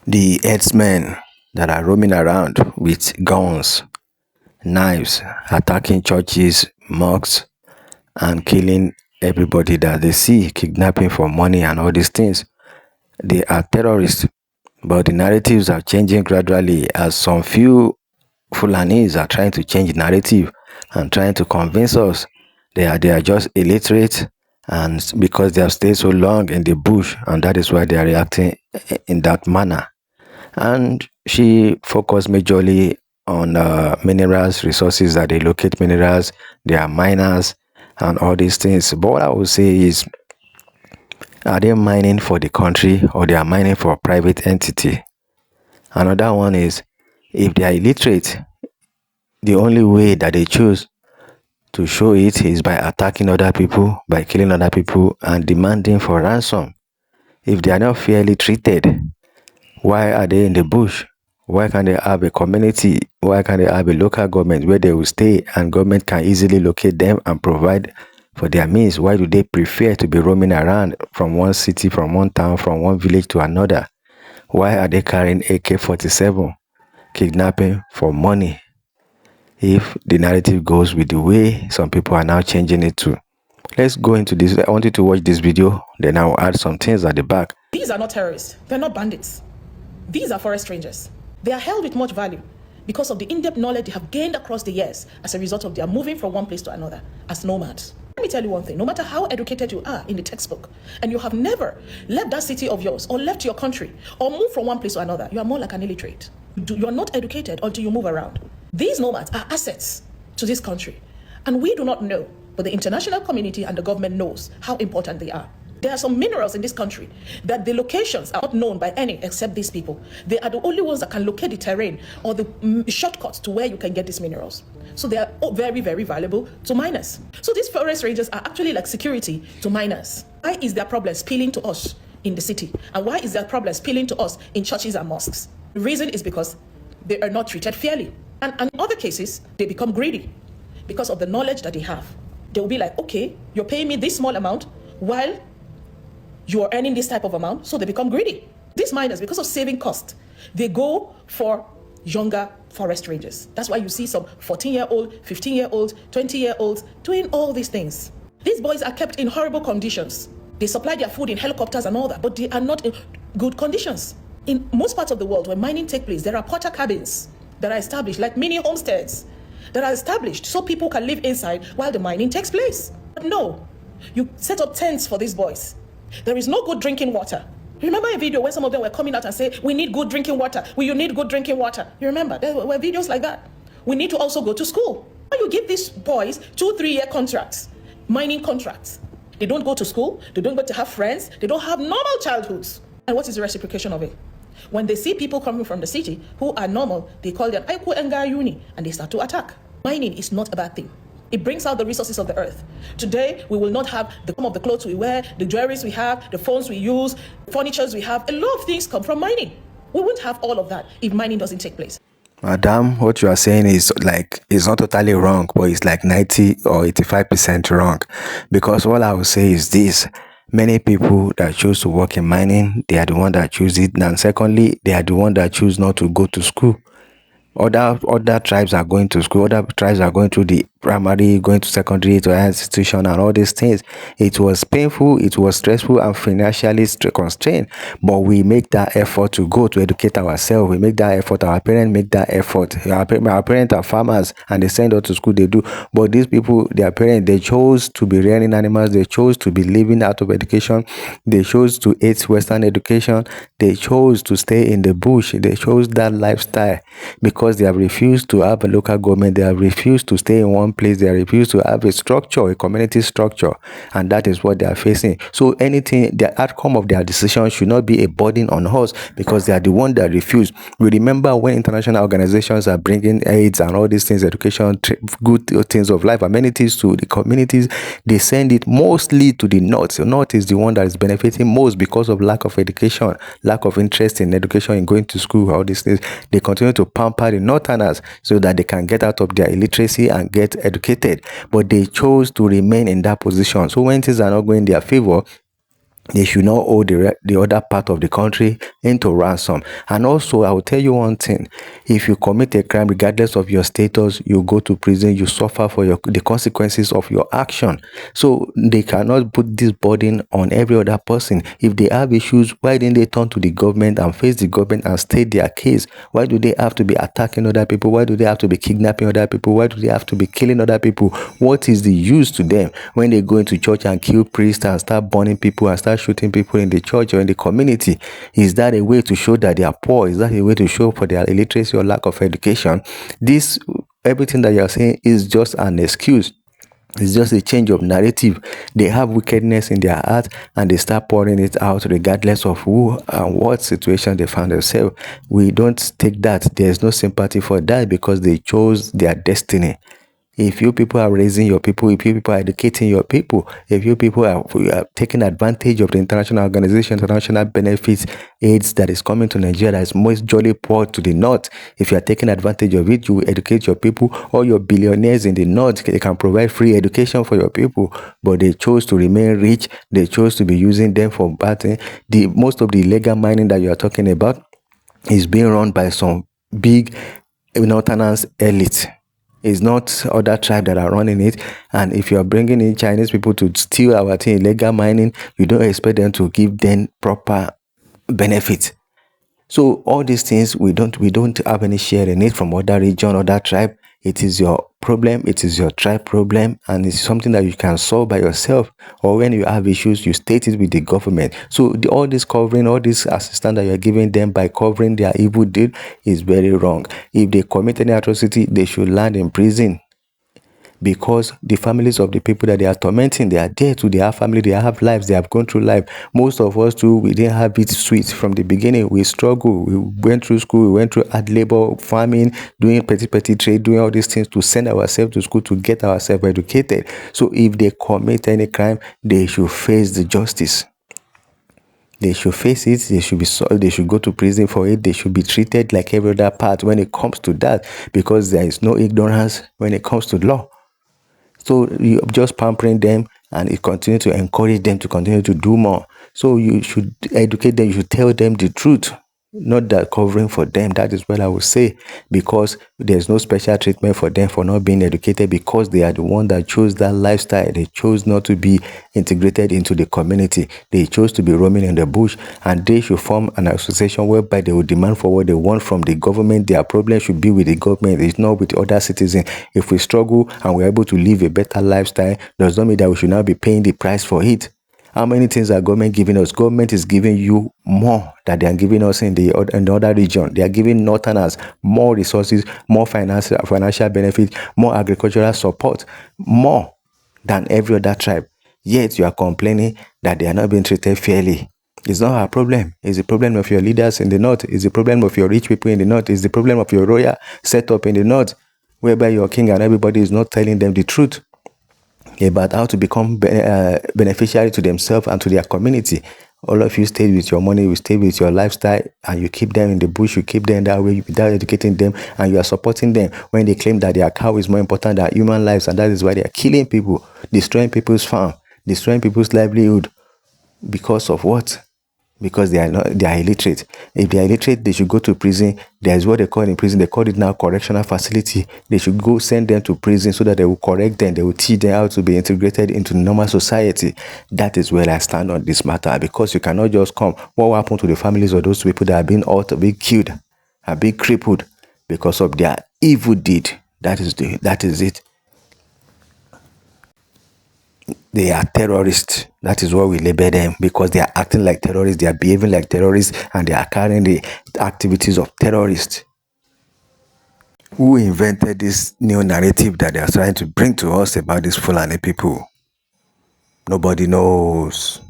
The herdsmen that are roaming around with guns, knives, attacking churches, mosques, and killing everybody that they see, kidnapping for money and all these things. They are terrorists, but the narratives are changing gradually as some few Fulanis are trying to change the narrative and trying to convince us they are just illiterate, and because they have stayed so long in the bush, and that is why they are reacting in that manner. And she focused majorly on minerals, resources that they locate minerals, they are miners, and all these things. But what I would say is, are they mining for the country or they are mining for a private entity? Another one is, if they are illiterate, the only way that they choose to show it is by attacking other people, by killing other people, and demanding for ransom. If they are not fairly treated, why are they in the bush? Why can't they have a community? Why can't they have a local government where they will stay and government can easily locate them and provide for their means? Why do they prefer to be roaming around from one city, from one town, from one village to another? Why are they carrying AK-47, kidnapping for money? If the narrative goes with the way some people are now changing it to. Let's go into this. I want you to watch this video, then I'll add some things at the back. These are not terrorists. They're not bandits. These are forest rangers. They are held with much value because of the in-depth knowledge they have gained across the years as a result of their moving from one place to another as nomads. Let me tell you one thing, no matter how educated you are in the textbook, and you have never left that city of yours or left your country or moved from one place to another, you are more like an illiterate. You are not educated until you move around. These nomads are assets to this country, and we do not know, but the international community and the government knows how important they are. There are some minerals in this country that the locations are not known by any except these people. They are the only ones that can locate the terrain or the shortcuts to where you can get these minerals. So they are very, very valuable to miners. So these forest rangers are actually like security to miners. Why is their problem spilling to us in the city? And why is their problem spilling to us in churches and mosques? The reason is because they are not treated fairly. And in other cases, they become greedy because of the knowledge that they have. They will be like, okay, you're paying me this small amount while you are earning this type of amount, so they become greedy. These miners, because of saving cost, they go for younger forest rangers. That's why you see some 14-year-old, 15-year-old, 20-year-olds doing all these things. These boys are kept in horrible conditions. They supply their food in helicopters and all that, but they are not in good conditions. In most parts of the world where mining takes place, there are porter cabins that are established, like mini homesteads that are established so people can live inside while the mining takes place. But no, you set up tents for these boys. There is no good drinking water. Remember a video where some of them were coming out and saying, we need good drinking water. You need good drinking water. You remember? There were videos like that. We need to also go to school. When you give these boys 2-3 year contracts, mining contracts, they don't go to school, they don't get to have friends, they don't have normal childhoods. And what is the reciprocation of it? When they see people coming from the city who are normal, they call them Aiku Engayuni and they start to attack. Mining is not a bad thing. It brings out the resources of the earth. Today, we will not have some of the clothes we wear, the jewelries we have, the phones we use, furnitures we have. A lot of things come from mining. We wouldn't have all of that if mining doesn't take place. Madam, what you are saying is like, it's not totally wrong, but it's like 90 or 85% wrong. Because all I will say is this: many people that choose to work in mining, they are the one that choose it. And secondly, they are the one that choose not to go to school. Other tribes are going to school, other tribes are going to the primary, going to secondary, to higher institution, and all these things. It was painful, it was stressful, and financially constrained, but we make that effort to go to educate ourselves. We make that effort, our parents make that effort. Our parents are farmers and they send us to school, they do. But these people, their parents, they chose to be rearing animals, they chose to be living out of education, they chose to eat Western education, they chose to stay in the bush, they chose that lifestyle because they have refused to have a local government, they have refused to stay in one place, they have refused to have a structure, a community structure, and that is what they are facing. So anything, the outcome of their decision should not be a burden on us because they are the one that refuse. We remember when international organizations are bringing aids and all these things, education, good things of life, amenities to the communities, they send it mostly to the north. The north is the one that is benefiting most because of lack of education, lack of interest in education, in going to school, all these things. They continue to pamper the northerners so that they can get out of their illiteracy and get educated, but they chose to remain in that position. So when things are not going in their favor, They should not hold the other part of the country into ransom. And also, I will tell you one thing: if you commit a crime, regardless of your status, you go to prison, you suffer for the consequences of your action. So they cannot put this burden on every other person. If they have issues, why didn't they turn to the government and face the government and state their case? Why do they have to be attacking other people? Why do they have to be kidnapping other people? Why do they have to be killing other people? What is the use to them when they go into church and kill priests and start burning people and start shooting people in the church or in the community? Is that a way to show that they are poor? Is that a way to show for their illiteracy or lack of education? This, everything that you are saying is just an excuse. It's just a change of narrative. They have wickedness in their heart and they start pouring it out regardless of who and what situation they found themselves. We don't take that. There's no sympathy for that because they chose their destiny. If you people are raising your people, if you people are educating your people, if you people are taking advantage of the international organization, international benefits, aids that is coming to Nigeria that is most jolly poor to the north, if you are taking advantage of it, you educate your people. All your billionaires in the north, they can provide free education for your people, but they chose to remain rich. They chose to be using them for bad things. Most of the illegal mining that you are talking about is being run by some big northerners elite. It's not other tribe that are running it. And if you are bringing in Chinese people to steal our thing, illegal mining, you don't expect them to give them proper benefit. So all these things, we don't have any share in it from other region, other tribe. It is your problem, it is your tribe problem, and it's something that you can solve by yourself. Or when you have issues, you state it with the government. So all this covering, all this assistance that you're giving them by covering their evil deed is very wrong. If they commit any atrocity, they should land in prison, because the families of the people that they are tormenting, they are there too. They have family, they have lives, they have gone through life. Most of us too, we didn't have it sweet from the beginning. We struggled. We went through school, we went through hard labor, farming, doing petty trade, doing all these things to send ourselves to school to get ourselves educated. So if they commit any crime, they should face the justice. They should face it. They should go to prison for it. They should be treated like every other part when it comes to that, because there is no ignorance when it comes to law. So you're just pampering them, and you continue to encourage them to continue to do more. So you should educate them. You should tell them the truth, not that covering for them. That is what I would say, because there's no special treatment for them for not being educated, because they are the one that chose that lifestyle. They chose not to be integrated into the community. They chose to be roaming in the bush, and they should form an association whereby they will demand for what they want from the government. Their problem should be with the government. It's not with other citizens. If we struggle and we're able to live a better lifestyle, does not mean that we should now be paying the price for it. How many things are government giving us? Government is giving you more than they are giving us in the other region. They are giving northerners more resources, more financial benefits, more agricultural support, more than every other tribe. Yet you are complaining that they are not being treated fairly. It's not our problem. It's the problem of your leaders in the north. It's the problem of your rich people in the north. It's the problem of your royal setup in the north, whereby your king and everybody is not telling them the truth about how to become beneficiary to themselves and to their community. All of you stay with your money, you stay with your lifestyle, and you keep them in the bush, you keep them that way without educating them, and you are supporting them when they claim that their cow is more important than human lives, and that is why they are killing people, destroying people's farm, destroying people's livelihood. Because of what? Because they are illiterate. If they are illiterate, they should go to prison. There is what they call in prison, they call it now correctional facility. They should go send them to prison so that they will correct them. They will teach them how to be integrated into normal society. That is where I stand on this matter, because you cannot just come. What will happen to the families of those people that are being hurt, are being killed, are being crippled because of their evil deed? That is it. They are terrorists. That is what we label them, because they are acting like terrorists, they are behaving like terrorists, and they are carrying the activities of terrorists. Who invented this new narrative that they are trying to bring to us about these Fulani people? Nobody knows.